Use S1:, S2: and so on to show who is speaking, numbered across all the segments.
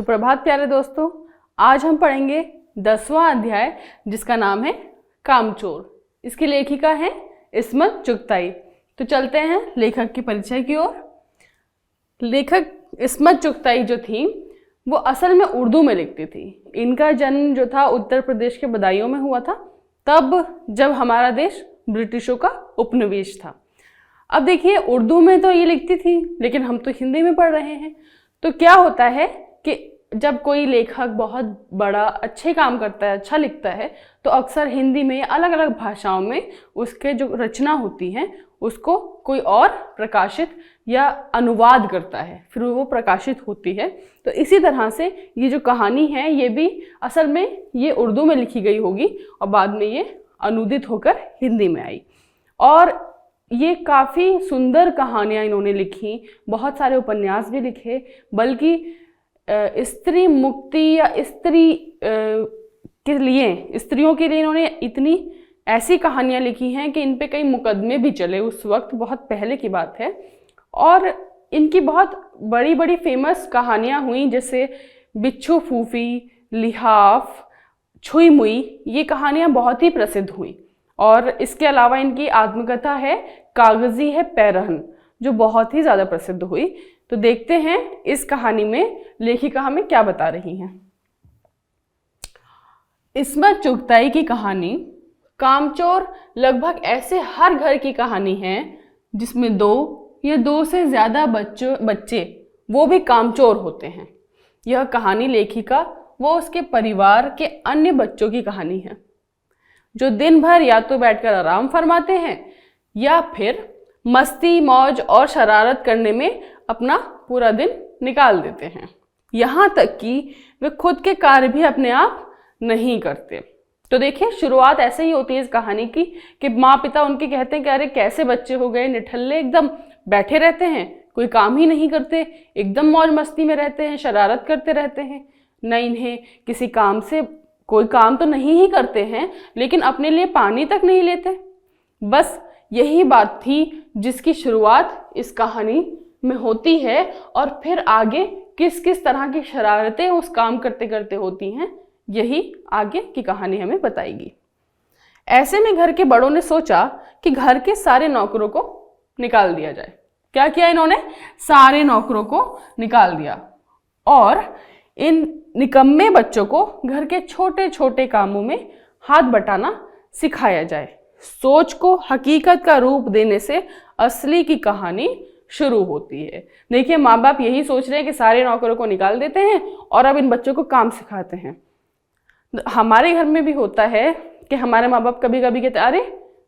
S1: सुप्रभात प्यारे दोस्तों। आज हम पढ़ेंगे 10वां अध्याय जिसका नाम है कामचोर। इसकी लेखिका है इस्मत चुगताई। तो चलते हैं लेखक की परिचय की ओर। लेखक इस्मत चुगताई जो थी वो असल में उर्दू में लिखती थी। इनका जन्म जो था उत्तर प्रदेश के बदायूं में हुआ था, तब जब हमारा देश ब्रिटिशों का उपनिवेश था। अब देखिए, उर्दू में तो ये लिखती थी, लेकिन हम तो हिंदी में पढ़ रहे हैं। तो क्या होता है कि जब कोई लेखक बहुत बड़ा अच्छे काम करता है, अच्छा लिखता है, तो अक्सर हिंदी में अलग अलग भाषाओं में उसके जो रचना होती हैं उसको कोई और प्रकाशित या अनुवाद करता है, फिर वो प्रकाशित होती है। तो इसी तरह से ये जो कहानी है ये भी असल में ये उर्दू में लिखी गई होगी और बाद में ये अनुदित होकर हिंदी में आई। और ये काफ़ी सुंदर कहानियाँ इन्होंने लिखी, बहुत सारे उपन्यास भी लिखे, बल्कि स्त्री मुक्ति या स्त्री के लिए, स्त्रियों के लिए इन्होंने इतनी ऐसी कहानियाँ लिखी हैं कि इन पे कई मुकदमे भी चले उस वक्त, बहुत पहले की बात है। और इनकी बहुत बड़ी बड़ी फेमस कहानियाँ हुई, जैसे बिच्छू फूफी, लिहाफ, छुई मुई, ये कहानियाँ बहुत ही प्रसिद्ध हुई। और इसके अलावा इनकी आत्मकथा है कागजी है पैरहन, जो बहुत ही ज़्यादा प्रसिद्ध हुई। तो देखते हैं इस कहानी में लेखिका हमें क्या बता रही हैं। इस्मत चुगताई की कहानी कामचोर लगभग ऐसे हर घर की कहानी है जिसमें दो या दो से ज़्यादा बच्चे वो भी कामचोर होते हैं। यह कहानी लेखिका वो उसके परिवार के अन्य बच्चों की कहानी है, जो दिन भर या तो बैठकर आराम फरमाते हैं या फिर मस्ती मौज और शरारत करने में अपना पूरा दिन निकाल देते हैं। यहाँ तक कि वे खुद के कार्य भी अपने आप नहीं करते। तो देखिए, शुरुआत ऐसे ही होती है इस कहानी की कि माँ पिता उनके कहते हैं कि अरे कैसे बच्चे हो गए, निठल्ले एकदम बैठे रहते हैं, कोई काम ही नहीं करते, एकदम मौज मस्ती में रहते हैं, शरारत करते रहते हैं। न इन्हें किसी काम से, कोई काम तो नहीं ही करते हैं, लेकिन अपने लिए पानी तक नहीं लेते। बस यही बात थी जिसकी शुरुआत इस कहानी में होती है, और फिर आगे किस किस तरह की शरारतें उस काम करते करते होती हैं, यही आगे की कहानी हमें बताएगी। ऐसे में घर के बड़ों ने सोचा कि घर के सारे नौकरों को निकाल दिया जाए। क्या किया इन्होंने? सारे नौकरों को निकाल दिया और इन निकम्मे बच्चों को घर के छोटे छोटे कामों में हाथ बटाना सिखाया जाए। सोच को हकीकत का रूप देने से असली की कहानी शुरू होती है। देखिए, माँ बाप यही सोच रहे हैं कि सारे नौकरों को निकाल देते हैं और अब इन बच्चों को काम सिखाते हैं। हमारे घर में भी होता है कि हमारे माँ बाप कभी कभी कहते हैं अरे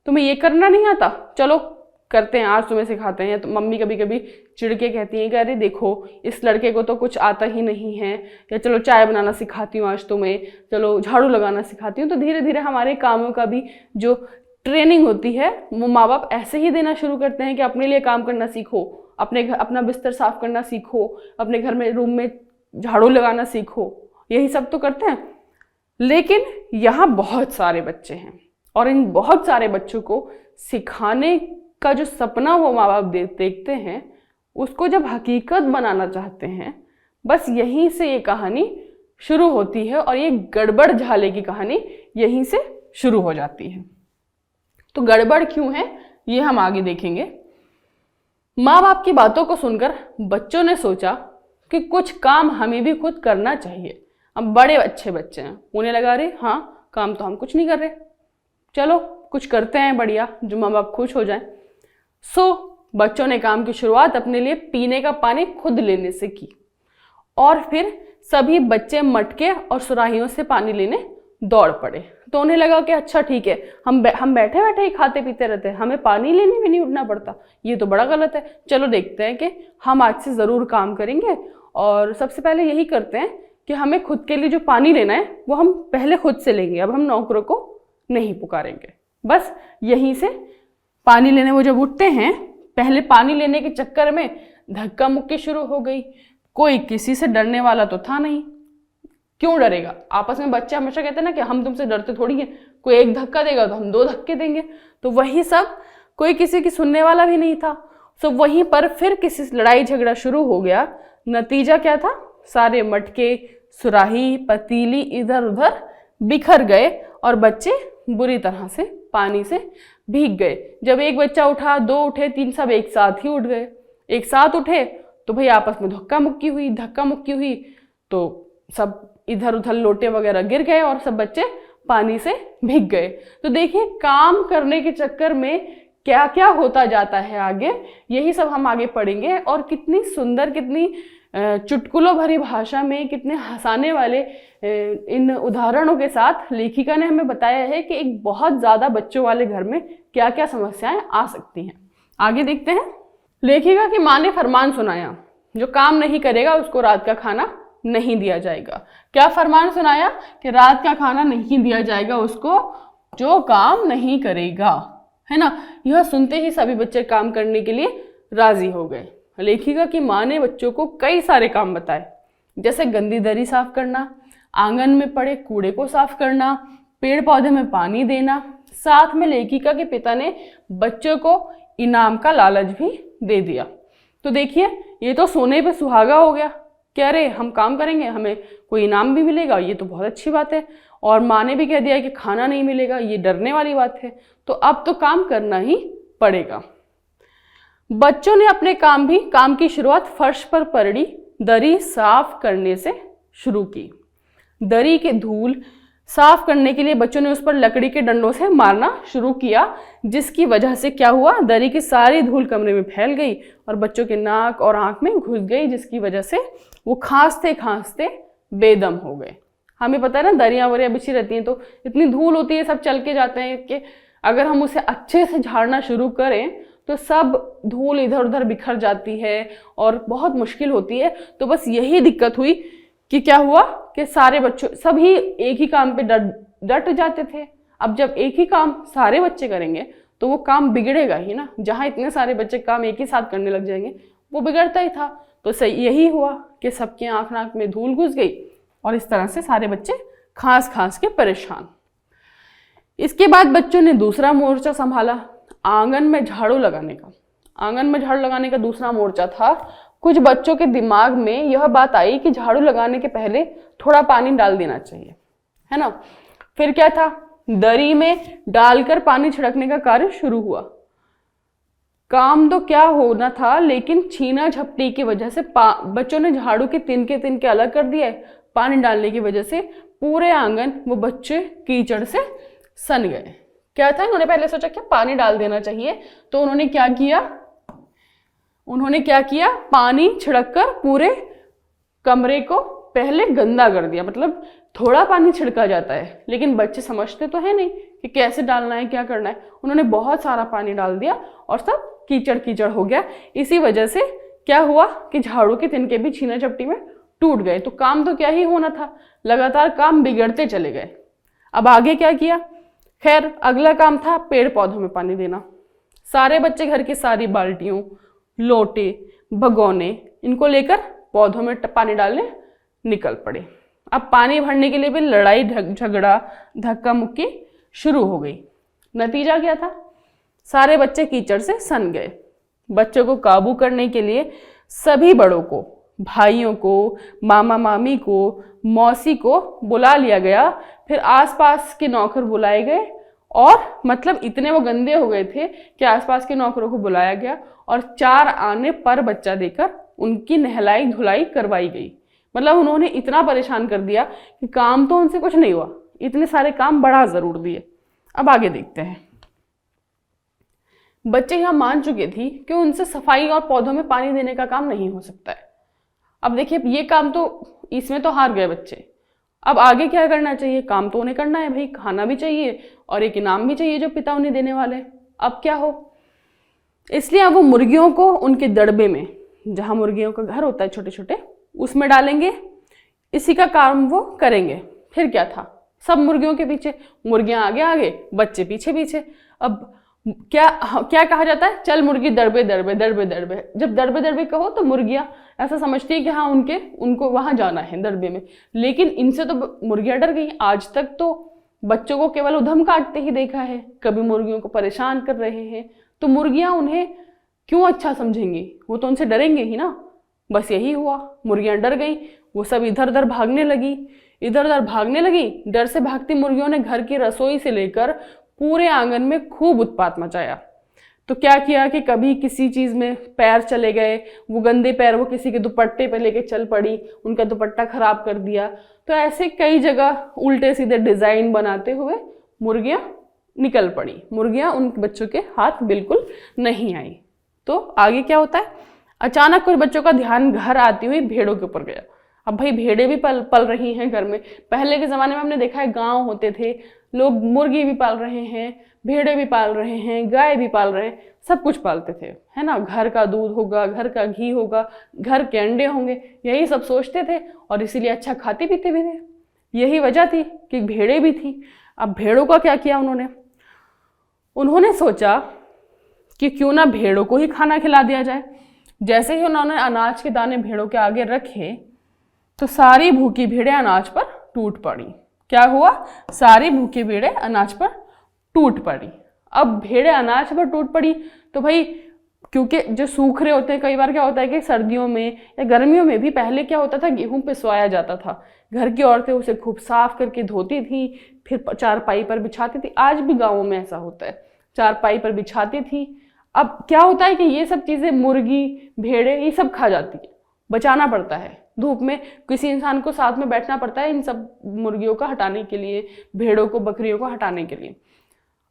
S1: तुम्हें ये करना नहीं आता, चलो करते हैं, आज तुम्हें सिखाते हैं। तो मम्मी कभी कभी चिढ़ के कहती हैं कि अरे देखो इस लड़के को तो कुछ आता ही नहीं है, या चलो चाय बनाना सिखाती हूँ आज तुम्हें, चलो झाड़ू लगाना सिखाती हूँ। तो धीरे धीरे हमारे कामों का भी जो ट्रेनिंग होती है वो माँ बाप ऐसे ही देना शुरू करते हैं कि अपने लिए काम करना सीखो, अपना बिस्तर साफ करना सीखो, अपने घर में रूम में झाड़ू लगाना सीखो, यही सब तो करते हैं। लेकिन यहाँ बहुत सारे बच्चे हैं और इन बहुत सारे बच्चों को सिखाने का जो सपना वो माँ बाप देखते हैं, उसको जब हकीकत बनाना चाहते हैं, बस यहीं से ये कहानी शुरू होती है और ये गड़बड़ झाले की कहानी यहीं से शुरू हो जाती है। तो गड़बड़ क्यों है ये हम आगे देखेंगे। माँ बाप की बातों को सुनकर बच्चों ने सोचा कि कुछ काम हमें भी खुद करना चाहिए। अब बड़े अच्छे बच्चे हैं, उन्हें लगा रहे हाँ काम तो हम कुछ नहीं कर रहे, चलो कुछ करते हैं बढ़िया, जो माँ बाप खुश हो जाएं। बच्चों ने काम की शुरुआत अपने लिए पीने का पानी खुद लेने से की और फिर सभी बच्चे मटके और सुराहियों से पानी लेने दौड़ पड़े। तो उन्हें लगा कि अच्छा ठीक है, हम बैठे बैठे ही खाते पीते रहते हैं, हमें पानी लेने भी नहीं उठना पड़ता, ये तो बड़ा गलत है। चलो देखते हैं कि हम आज से ज़रूर काम करेंगे और सबसे पहले यही करते हैं कि हमें खुद के लिए जो पानी लेना है वो हम पहले खुद से लेंगे, अब हम नौकरों को नहीं पुकारेंगे। बस यहीं से पानी लेने वो जब उठते हैं, पहले पानी लेने के चक्कर में धक्का मुक्की शुरू हो गई। कोई किसी से डरने वाला तो था नहीं, क्यों डरेगा? आपस में बच्चे हमेशा कहते हैं ना कि हम तुमसे डरते थोड़ी हैं, कोई एक धक्का देगा तो हम दो धक्के देंगे। तो वही सब, कोई किसी की सुनने वाला भी नहीं था। वहीं पर फिर किसी से लड़ाई झगड़ा शुरू हो गया। नतीजा क्या था सारे मटके, सुराही, पतीली इधर उधर बिखर गए और बच्चे बुरी तरह से पानी से भीग गए। जब एक बच्चा उठा, दो उठे, तीन, सब एक साथ ही उठ गए। एक साथ उठे तो भाई आपस में धक्का मुक्की हुई तो सब इधर उधर लोटे वगैरह गिर गए और सब बच्चे पानी से भीग गए। तो देखिए काम करने के चक्कर में क्या क्या होता जाता है आगे, यही सब हम आगे पढ़ेंगे। और कितनी सुंदर, कितनी चुटकुलों भरी भाषा में, कितने हंसाने वाले इन उदाहरणों के साथ लेखिका ने हमें बताया है कि एक बहुत ज़्यादा बच्चों वाले घर में क्या क्या समस्याएं आ सकती हैं। आगे देखते हैं। लेखिका की माँ ने फरमान सुनाया, जो काम नहीं करेगा उसको रात का खाना नहीं दिया जाएगा। क्या फरमान सुनाया? कि रात का खाना नहीं दिया जाएगा उसको जो काम नहीं करेगा, है ना। यह सुनते ही सभी बच्चे काम करने के लिए राजी हो गए। लेखिका की माँ ने बच्चों को कई सारे काम बताए, जैसे गंदी दरी साफ करना, आंगन में पड़े कूड़े को साफ करना, पेड़ पौधे में पानी देना। साथ में लेखिका के पिता ने बच्चों को इनाम का लालच भी दे दिया। तो देखिए ये तो सोने पे सुहागा हो गया। कह रहे हम काम करेंगे हमें कोई इनाम भी मिलेगा, ये तो बहुत अच्छी बात है। और माँ ने भी कह दिया कि खाना नहीं मिलेगा, ये डरने वाली बात है। तो अब तो काम करना ही पड़ेगा। बच्चों ने अपने काम की शुरुआत फर्श पर पड़ी दरी साफ करने से शुरू की। दरी के धूल साफ करने के लिए बच्चों ने उस पर लकड़ी के डंडों से मारना शुरू किया, जिसकी वजह से क्या हुआ, दरी की सारी धूल कमरे में फैल गई और बच्चों के नाक और आंख में घुस गई, जिसकी वजह से वो खांसते खांसते बेदम हो गए। हमें पता है ना, दरियाँ वरियाँ बिछी रहती हैं तो इतनी धूल होती है, सब चल के जाते हैं कि अगर हम उसे अच्छे से झाड़ना शुरू करें तो सब धूल इधर उधर बिखर जाती है और बहुत मुश्किल होती है। तो बस यही दिक्कत हुई कि क्या हुआ कि सारे बच्चों सभी एक ही काम पे डट जाते थे। अब जब एक ही काम सारे बच्चे करेंगे तो वो काम बिगड़ेगा ही ना। जहाँ इतने सारे बच्चे काम एक ही साथ करने लग जाएंगे वो बिगड़ता ही था। तो सही यही हुआ कि सबके आँख नाक में धूल घुस गई और इस तरह से सारे बच्चे खांस खांस के परेशान। इसके बाद बच्चों ने दूसरा मोर्चा संभाला, आंगन में झाड़ू लगाने का। आंगन में झाड़ू लगाने का दूसरा मोर्चा था। कुछ बच्चों के दिमाग में यह बात आई कि झाड़ू लगाने के पहले थोड़ा पानी डाल देना चाहिए, है ना। फिर क्या था, दरी में डालकर पानी छिड़कने का कार्य शुरू हुआ। काम तो क्या होना था, लेकिन छीना झपटी की वजह से बच्चों ने झाड़ू के तिनके अलग कर दिए। पानी डालने की वजह से पूरे आंगन वो बच्चे कीचड़ से सन गए। क्या था, इन्होंने पहले सोचा कि पानी डाल देना चाहिए, तो उन्होंने क्या किया, पानी छिड़ककर पूरे कमरे को पहले गंदा कर दिया। मतलब थोड़ा पानी छिड़का जाता है, लेकिन बच्चे समझते तो है नहीं कि कैसे डालना है, क्या करना है। उन्होंने बहुत सारा पानी डाल दिया और सब कीचड़ कीचड़ हो गया। इसी वजह से क्या हुआ कि झाड़ू के तिनके भी छीना झपटी में टूट गए। तो काम तो क्या ही होना था, लगातार काम बिगड़ते चले गए। अब आगे क्या किया, खैर अगला काम था पेड़ पौधों में पानी देना। सारे बच्चे घर की सारी बाल्टियों, लोटे, भगोने इनको लेकर पौधों में पानी डालने निकल पड़े। अब पानी भरने के लिए भी लड़ाई झगड़ा धक्का मुक्की शुरू हो गई। नतीजा क्या था, सारे बच्चे कीचड़ से सन गए। बच्चों को काबू करने के लिए सभी बड़ों को, भाइयों को, मामा मामी को, मौसी को बुला लिया गया। फिर आसपास के नौकर बुलाए गए और मतलब इतने वो गंदे हो गए थे कि आसपास के नौकरों को बुलाया गया और 4 आने पर बच्चा देकर उनकी नहलाई धुलाई करवाई गई। मतलब उन्होंने इतना परेशान कर दिया कि काम तो उनसे कुछ नहीं हुआ, इतने सारे काम बढ़ा जरूर दिए। अब आगे देखते हैं। बच्चे यहाँ मान चुके थे कि उनसे सफाई और पौधों में पानी देने का काम नहीं हो सकता है। अब देखिए ये काम तो, इसमें तो हार गए बच्चे। अब आगे क्या करना चाहिए, काम तो उन्हें करना है भाई, खाना भी चाहिए और एक इनाम भी चाहिए जो पिता उन्हें देने वाले। अब क्या हो, इसलिए अब वो मुर्गियों को उनके दड़बे में, जहाँ मुर्गियों का घर होता है छोटे छोटे, उसमें डालेंगे। इसी का काम वो करेंगे। फिर क्या था, सब मुर्गियों के पीछे, मुर्गियां आगे आगे, बच्चे पीछे पीछे। अब क्या कहा जाता है, चल मुर्गी दड़बे दड़बे दड़बे दड़बे। जब दड़बे दड़बे कहो तो मुर्गियां ऐसा समझती है कि हाँ उनको वहां जाना है दड़बे में। लेकिन इनसे तो मुर्गियां डर गई। आज तक तो बच्चों को केवल उधम काटते ही देखा है, कभी मुर्गियों को परेशान कर रहे हैं। तो मुर्गियां उन्हें क्यों अच्छा समझेंगी, वो तो उनसे डरेंगे ही ना। बस यही हुआ, मुर्गियां डर गई, वो सब इधर उधर भागने लगी, इधर उधर भागने लगी। डर से भागती मुर्गियों ने घर की रसोई से लेकर पूरे आंगन में खूब उत्पात मचाया। तो क्या किया कि कभी किसी चीज में पैर चले गए, वो गंदे पैर वो किसी के दुपट्टे पे लेके चल पड़ी, उनका दुपट्टा खराब कर दिया। तो ऐसे कई जगह उल्टे सीधे डिजाइन बनाते हुए मुर्गियां निकल पड़ी। मुर्गियां उन बच्चों के हाथ बिल्कुल नहीं आई। तो आगे क्या होता है, अचानक कुछ बच्चों का ध्यान घर आती हुई भेड़ों के ऊपर गया। अब भाई भेड़ें भी पल रही हैं घर में। पहले के ज़माने में हमने देखा है गांव होते थे, लोग मुर्गी भी पाल रहे हैं, भेड़ें भी पाल रहे हैं, गाय भी पाल रहे हैं, सब कुछ पालते थे, है ना। घर का दूध होगा, घर का घी होगा, घर के अंडे होंगे, यही सब सोचते थे और इसीलिए अच्छा खाते पीते भी थे। यही वजह थी कि भेड़ें भी थी। अब भेड़ों का क्या किया उन्होंने सोचा कि क्यों ना भेड़ों को ही खाना खिला दिया जाए। जैसे ही उन्होंने अनाज के दाने भेड़ों के आगे रखे तो सारी भूखी भेड़ें अनाज पर टूट पड़ी। क्या हुआ, सारी भूखी भेड़ें अनाज पर टूट पड़ी। अब भेड़ें अनाज पर टूट पड़ी तो भाई, क्योंकि जो सूख रहे होते हैं, कई बार क्या होता है कि सर्दियों में या गर्मियों में भी पहले क्या होता था, गेहूं पिसवाया जाता था, घर की औरतें उसे खूब साफ करके धोती थी, फिर चारपाई पर बिछाती थी। आज भी गाँवों में ऐसा होता है, चारपाई पर बिछाती थी। अब क्या होता है कि ये सब चीज़ें मुर्गी भेड़ें ये सब खा जाती है, बचाना पड़ता है। धूप में किसी इंसान को साथ में बैठना पड़ता है इन सब मुर्गियों का हटाने के लिए, भेड़ों को बकरियों को हटाने के लिए।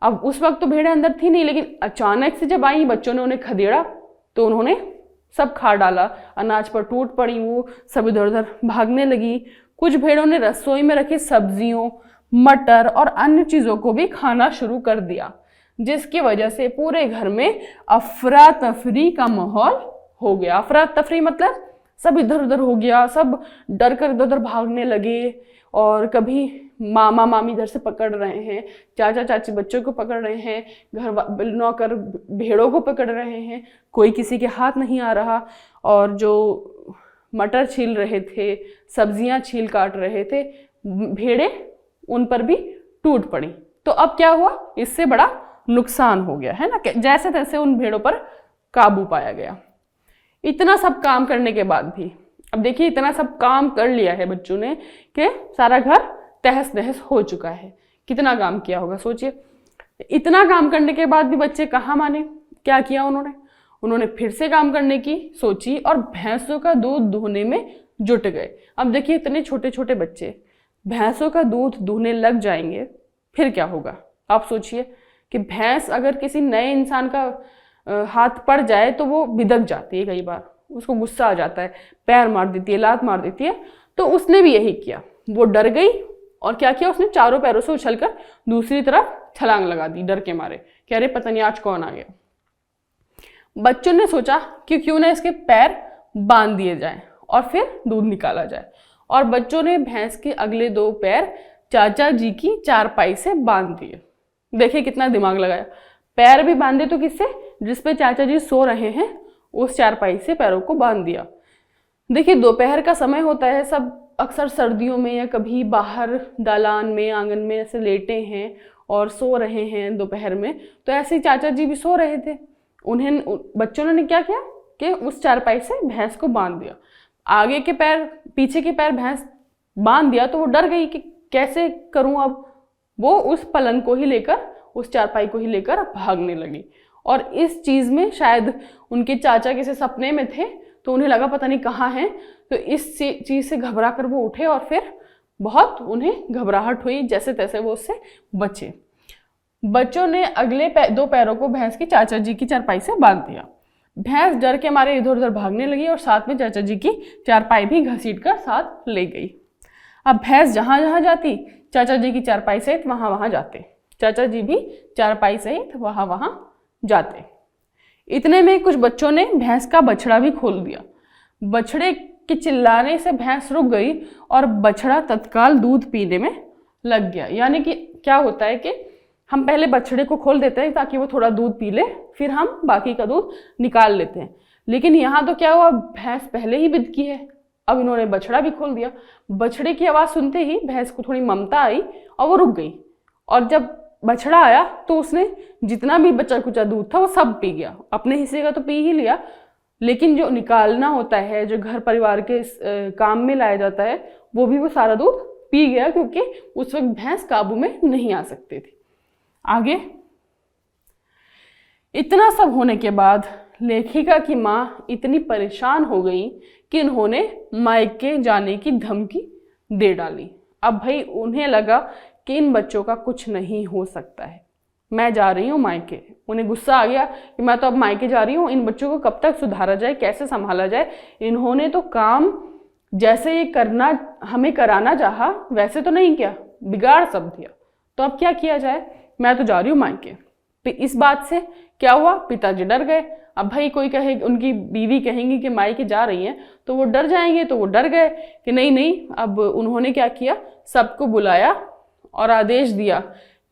S1: अब उस वक्त तो भेड़ें अंदर थी नहीं, लेकिन अचानक से जब आई, बच्चों ने उन्हें खदेड़ा तो उन्होंने सब खा डाला, अनाज पर टूट पड़ी, वो सब इधर उधर भागने लगी। कुछ भेड़ों ने रसोई में रखी सब्जियों, मटर और अन्य चीज़ों को भी खाना शुरू कर दिया, जिसकी वजह से पूरे घर में अफरा तफरी का माहौल हो गया। अफरा तफरी मतलब सब इधर उधर हो गया, सब डर कर इधर उधर भागने लगे। और कभी मामा मामी इधर से पकड़ रहे हैं, चाचा चाची बच्चों को पकड़ रहे हैं, घर नौकर भेड़ों को पकड़ रहे हैं, कोई किसी के हाथ नहीं आ रहा। और जो मटर छील रहे थे, सब्जियां छील काट रहे थे, भेड़ें उन पर भी टूट पड़ी। तो अब क्या हुआ, इससे बड़ा नुकसान हो गया, है ना। जैसे तैसे उन भेड़ों पर काबू पाया गया। इतना सब काम करने के बाद भी, अब देखिए इतना सब काम कर लिया है बच्चों ने कि सारा घर तहस नहस हो चुका है। कितना काम किया होगा सोचिए। इतना काम करने के बाद भी बच्चे कहाँ माने। क्या किया उन्होंने फिर से काम करने की सोची और भैंसों का दूध दूहने में जुट गए। अब देखिए इतने छोटे छोटे बच्चे भैंसों का दूध दूहने लग जाएंगे, फिर क्या होगा आप सोचिए। कि भैंस अगर किसी नए इंसान का हाथ पड़ जाए तो वो बिदक जाती है, कई बार उसको गुस्सा आ जाता है, पैर मार देती है, लात मार देती है। तो उसने भी यही किया, वो डर गई और क्या किया, उसने चारों पैरों से उछलकर दूसरी तरफ छलांग लगा दी डर के मारे कि अरे पता नहीं आज कौन आ गया। बच्चों ने सोचा कि क्यों ना इसके पैर बांध दिए जाएं और फिर दूध निकाला जाए। और बच्चों ने भैंस के अगले 2 पैर चाचा जी की चारपाई से बांध दिए। देखिए कितना दिमाग लगाया। पैर भी बांधे तो किससे, जिसपे चाचा जी सो रहे हैं उस चारपाई से पैरों को बांध दिया। देखिए दोपहर का समय होता है, सब अक्सर सर्दियों में या कभी बाहर दालान में आंगन में ऐसे लेटे हैं और सो रहे हैं दोपहर में। तो ऐसे ही चाचा जी भी सो रहे थे। उन्हें बच्चों ने क्या किया कि उस चारपाई से भैंस को बांध दिया। आगे के पैर पीछे के पैर भैंस बांध दिया तो वो डर गई कि कैसे करूं अब। वो उस पलंग को ही लेकर, उस चारपाई को ही लेकर भागने लगी। और इस चीज में शायद उनके चाचा किसी सपने में थे तो उन्हें लगा पता नहीं कहाँ हैं। तो इस चीज से घबरा कर वो उठे और फिर बहुत उन्हें घबराहट हुई, जैसे तैसे वो उससे बचे। बच्चों ने अगले 2 पैरों को भैंस की चाचा जी की चारपाई से बांध दिया। भैंस डर के मारे इधर उधर भागने लगी और साथ में चाचा जी की चारपाई भी घसीट कर साथ ले गई। अब भैंस जहां जहां जाती चाचा जी की चारपाई सहित वहां वहां जाते, चाचा जी भी चारपाई सहित वहां वहां जाते। इतने में कुछ बच्चों ने भैंस का बछड़ा भी खोल दिया। बछड़े के चिल्लाने से भैंस रुक गई और बछड़ा तत्काल दूध पीने में लग गया। यानी कि क्या होता है कि हम पहले बछड़े को खोल देते हैं ताकि वो थोड़ा दूध पी ले, फिर हम बाकी का दूध निकाल लेते हैं। लेकिन यहाँ तो क्या हुआ, भैंस पहले ही बिदकी है, अब इन्होंने बछड़ा भी खोल दिया। बछड़े की आवाज़ सुनते ही भैंस को थोड़ी ममता आई और वो रुक गई। और जब बछड़ा आया तो उसने जितना भी बचा कुचा दूध था वो सब पी गया। अपने हिस्से का तो पी ही लिया, लेकिन जो निकालना होता है, जो घर परिवार के काम में लाया जाता है, वो भी वो सारा दूध पी गया, क्योंकि उस वक्त भैंस काबू में नहीं आ सकती थी। आगे, इतना सब होने के बाद लेखिका की माँ इतनी परेशान हो गई कि उन्होंने मायके जाने की धमकी दे डाली। अब भाई उन्हें लगा कि इन बच्चों का कुछ नहीं हो सकता है, मैं जा रही हूँ मायके। उन्हें गुस्सा आ गया कि मैं तो अब मायके जा रही हूँ, इन बच्चों को कब तक सुधारा जाए, कैसे संभाला जाए। इन्होंने तो काम जैसे ये करना हमें कराना चाहा वैसे तो नहीं किया, बिगाड़ सब दिया। तो अब क्या किया जाए, मैं तो जा रही हूँ मायके। इस बात से क्या हुआ, पिताजी डर गए। अब भाई कोई कहे, उनकी बीवी कहेंगी कि मायके जा रही हैं, तो वो डर जाएंगे, तो वो डर गए कि नहीं नहीं। अब उन्होंने क्या किया, सबको बुलाया और आदेश दिया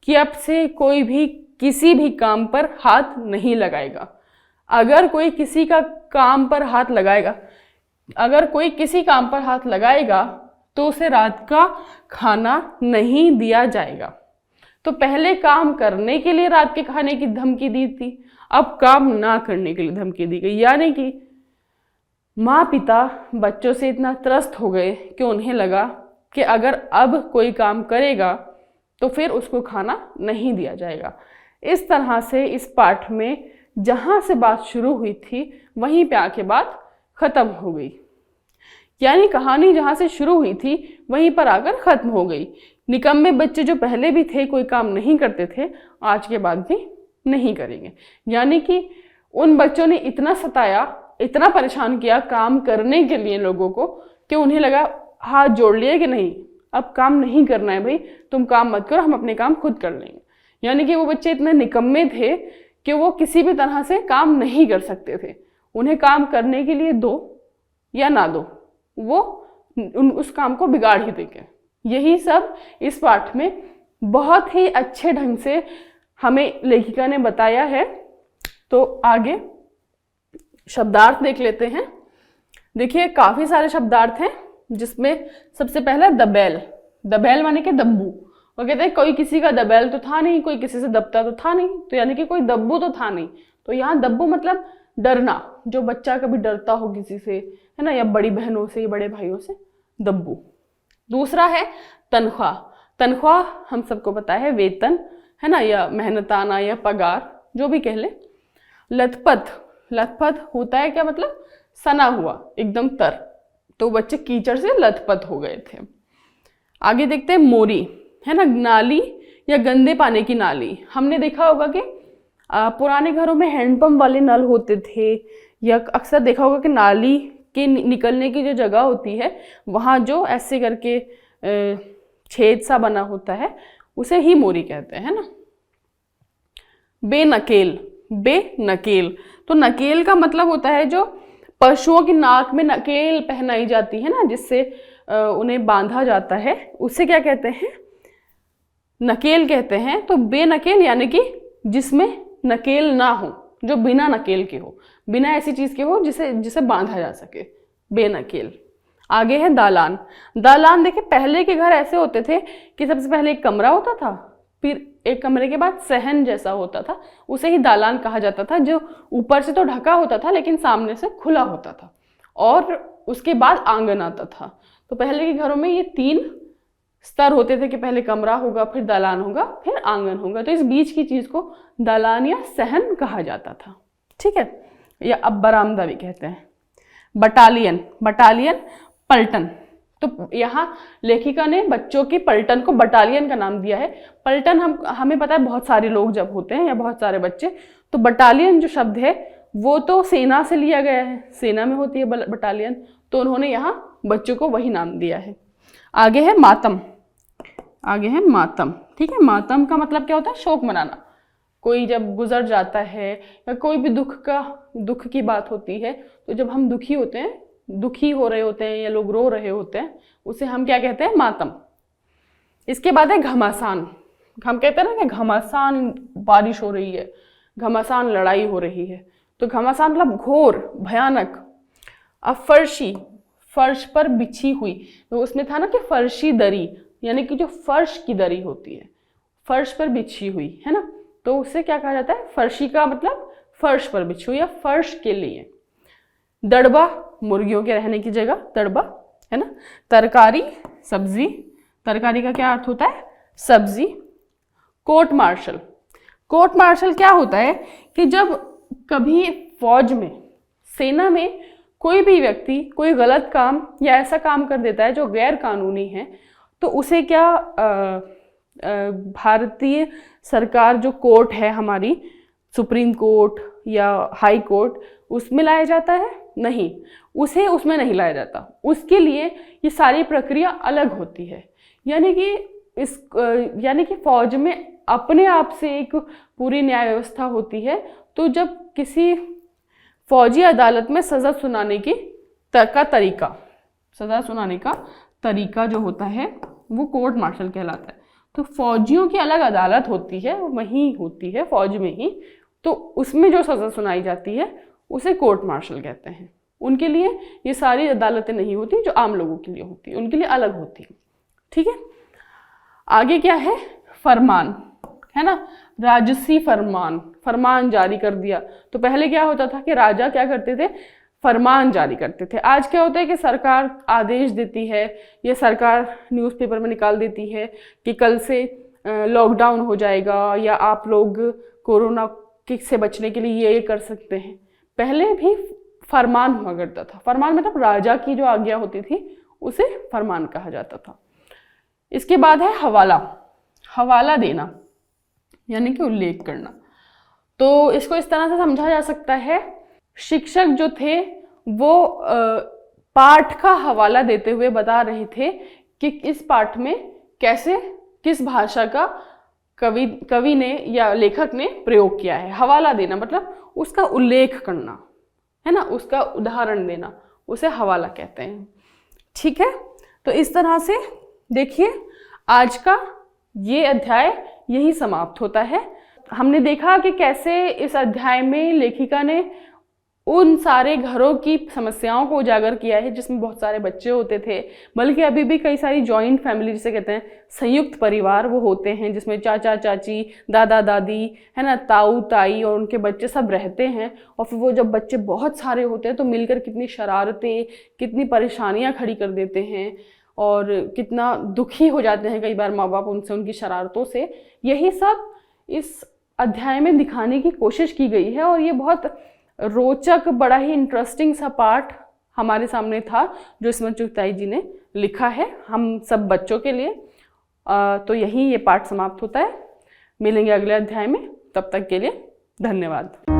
S1: कि अब से कोई भी किसी भी काम पर हाथ नहीं लगाएगा। अगर कोई किसी का काम पर हाथ लगाएगा, अगर कोई किसी काम पर हाथ लगाएगा तो उसे रात का खाना नहीं दिया जाएगा। तो पहले काम करने के लिए रात के खाने की धमकी दी थी, अब काम ना करने के लिए धमकी दी गई। यानी कि माँ पिता बच्चों से इतना त्रस्त हो गए कि उन्हें लगा कि अगर अब कोई काम करेगा तो फिर उसको खाना नहीं दिया जाएगा। इस तरह से इस पाठ में जहाँ से बात शुरू हुई थी वहीं पे आके बात खत्म हो गई। यानी कहानी जहाँ से शुरू हुई थी वहीं पर आकर खत्म हो गई। निकम्मे बच्चे जो पहले भी थे, कोई काम नहीं करते थे, आज के बाद भी नहीं करेंगे। यानी कि उन बच्चों ने इतना सताया, इतना परेशान किया काम करने के लिए लोगों को, कि उन्हें लगा, हाथ जोड़ लिए कि नहीं अब काम नहीं करना है भाई, तुम काम मत करो, हम अपने काम खुद कर लेंगे। यानी कि वो बच्चे इतने निकम्मे थे कि वो किसी भी तरह से काम नहीं कर सकते थे। उन्हें काम करने के लिए दो या ना दो, वो उस काम को बिगाड़ ही देंगे। यही सब इस पाठ में बहुत ही अच्छे ढंग से हमें लेखिका ने बताया है। तो आगे शब्दार्थ देख लेते हैं। देखिए काफी सारे शब्दार्थ हैं, जिसमें सबसे पहला दबैल। दबैल माने कि दब्बू। वो कहते हैं कोई किसी का दबैल तो था नहीं, कोई किसी से दबता तो था नहीं, तो यानी कि कोई दब्बू तो था नहीं। तो यहाँ दब्बू मतलब डरना, जो बच्चा कभी डरता हो किसी से, है ना, या बड़ी बहनों से या बड़े भाइयों से, दब्बू। दूसरा है तनख्वाह। तनख्वाह हम सबको पता है वेतन, है ना, या मेहनताना या पगार, जो भी कह ले। लथपथ। लथपथ होता है क्या, मतलब सना हुआ, एकदम तर। तो बच्चे कीचड़ से लथपथ हो गए थे। आगे देखते हैं मोरी, है ना, नाली या गंदे पानी की नाली। हमने देखा होगा कि पुराने घरों में हैंडपंप वाले नल होते थे, या अक्सर देखा होगा कि नाली के निकलने की जो जगह होती है वहाँ जो ऐसे करके छेद सा बना होता है उसे ही मोरी कहते हैं ना। बेनकेल। बेनकेल, तो नकेल का मतलब होता है जो पशुओं की नाक में नकेल पहनाई जाती है ना, जिससे उन्हें बांधा जाता है, उसे क्या कहते हैं, नकेल कहते हैं। तो बेनकेल यानी कि जिसमें नकेल ना हो, जो बिना नकेल के हो, बिना ऐसी चीज के हो जिसे बांधा जा सके, बेनकेल। आगे है दालान। दालान देखिए पहले के घर ऐसे होते थे कि सबसे पहले एक कमरा होता था, फिर एक कमरे के बाद सहन जैसा होता था, उसे ही दालान कहा जाता था, जो ऊपर से तो ढका होता था लेकिन सामने से खुला होता था, और उसके बाद आंगन आता था। तो पहले के घरों में ये 3 स्तर होते थे कि पहले कमरा होगा, फिर दालान होगा, फिर आंगन होगा। तो इस बीच की चीज को दालान या सहन कहा जाता था, ठीक है, या अब बरामदा भी कहते हैं। बटालियन। बटालियन पलटन। तो यहाँ लेखिका ने बच्चों की पलटन को बटालियन का नाम दिया है। पलटन हमें पता है बहुत सारे लोग जब होते हैं या बहुत सारे बच्चे, तो बटालियन जो शब्द है वो तो सेना से लिया गया है, सेना में होती है बटालियन, तो उन्होंने यहाँ बच्चों को वही नाम दिया है। आगे है मातम। आगे है मातम, ठीक है। मातम का मतलब क्या होता है, शोक मनाना। कोई जब गुजर जाता है या कोई भी दुख की बात होती है, तो जब हम दुखी होते हैं, दुखी हो रहे होते हैं या लोग रो रहे होते हैं, उसे हम क्या कहते हैं, मातम। इसके बाद है घमासान। हम कहते हैं ना कि घमासान बारिश हो रही है, घमासान लड़ाई हो रही है, तो घमासान मतलब घोर, भयानक। अब फर्शी, फर्श पर बिछी हुई, तो उसमें था ना कि फर्शी दरी, यानी कि जो फर्श की दरी होती है, फर्श पर बिछी हुई, है ना, तो उसे क्या कहा जाता है, फर्शी का मतलब फर्श पर बिछी हुई या फर्श के लिए। दड़बा, मुर्गियों के रहने की जगह दड़बा, है ना। तरकारी, सब्जी, तरकारी का क्या अर्थ होता है, सब्जी। कोर्ट मार्शल, कोर्ट मार्शल क्या होता है कि जब कभी फौज में, सेना में कोई भी व्यक्ति कोई गलत काम या ऐसा काम कर देता है जो गैर कानूनी है, तो उसे क्या भारतीय सरकार जो कोर्ट है हमारी, सुप्रीम कोर्ट या हाई कोर्ट, उसमें लाया जाता है? नहीं, उसे उसमें नहीं लाया जाता। उसके लिए ये सारी प्रक्रिया अलग होती है। यानी कि फौज में अपने आप से एक पूरी न्याय व्यवस्था होती है। तो जब किसी फौजी अदालत में सज़ा सुनाने का तरीका जो होता है वो कोर्ट मार्शल कहलाता है। तो फौजियों की अलग अदालत होती है, वहीं होती है फौज में ही, तो उसमें जो सज़ा सुनाई जाती है उसे कोर्ट मार्शल कहते हैं। उनके लिए ये सारी अदालतें नहीं होती जो आम लोगों के लिए होती है, उनके लिए अलग होती है। ठीक है, आगे क्या है, फरमान, है ना। राजसी फरमान जारी कर दिया। तो पहले क्या होता था कि राजा क्या करते थे, फरमान जारी करते थे। आज क्या होता है कि सरकार आदेश देती है, या सरकार न्यूज़पेपर में निकाल देती है कि कल से लॉकडाउन हो जाएगा, या आप लोग कोरोना से बचने के लिए ये कर सकते हैं। पहले भी फरमान हुआ करता था। फरमान मतलब राजा की जो आज्ञा होती थी उसे फरमान कहा जाता था। इसके बाद है हवाला देना, यानी कि उल्लेख करना। तो इसको इस तरह से समझा जा सकता है, शिक्षक जो थे वो पाठ का हवाला देते हुए बता रहे थे कि इस पाठ में कैसे किस भाषा का कवि ने या लेखक ने प्रयोग किया है। हवाला देना मतलब उसका उल्लेख करना, है ना, उसका उदाहरण देना, उसे हवाला कहते हैं। ठीक है, तो इस तरह से देखिए आज का ये अध्याय यही समाप्त होता है। हमने देखा कि कैसे इस अध्याय में लेखिका ने उन सारे घरों की समस्याओं को उजागर किया है जिसमें बहुत सारे बच्चे होते थे, बल्कि अभी भी कई सारी जॉइंट फैमिली जिसे कहते हैं संयुक्त परिवार वो होते हैं, जिसमें चाचा चाची, दादा दादी, है ना, ताऊ ताई और उनके बच्चे सब रहते हैं। और फिर वो जब बच्चे बहुत सारे होते हैं तो मिलकर कितनी शरारतें, कितनी परेशानियां खड़ी कर देते हैं और कितना दुखी हो जाते हैं कई बार माँ बाप उनसे, उनकी शरारतों से। यही सब इस अध्याय में दिखाने की कोशिश की गई है और ये बहुत रोचक, बड़ा ही इंटरेस्टिंग सा पार्ट हमारे सामने था जो स्मृति चुगताई जी ने लिखा है हम सब बच्चों के लिए। तो यही ये पार्ट समाप्त होता है। मिलेंगे अगले अध्याय में, तब तक के लिए धन्यवाद।